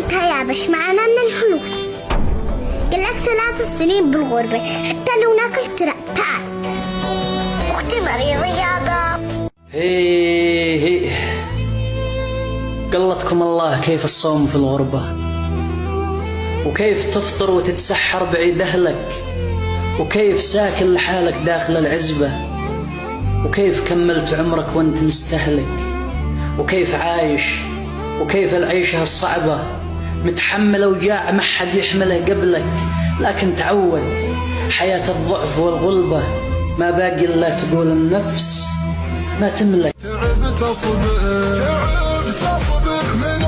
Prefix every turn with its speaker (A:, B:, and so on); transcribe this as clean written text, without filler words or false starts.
A: تعال باش معانا من الفلوس. قال لك 3 سنين بالغربة حتى لو ناكل ترى. تعال أختي مريضة يابا.
B: هي قلتكم الله كيف الصوم في الغربة، وكيف تفطر وتتسحر بعيد أهلك، وكيف ساكن لحالك داخل العزبة، وكيف كملت عمرك وانت مستهلك، وكيف عايش، وكيف العيشة الصعبة متحمل أوجاع ما حد يحمله قبلك، لكن تعود حياة الضعف والغلبة ما باقي إلا تقول النفس ما تملك.
C: تعبت أصبر من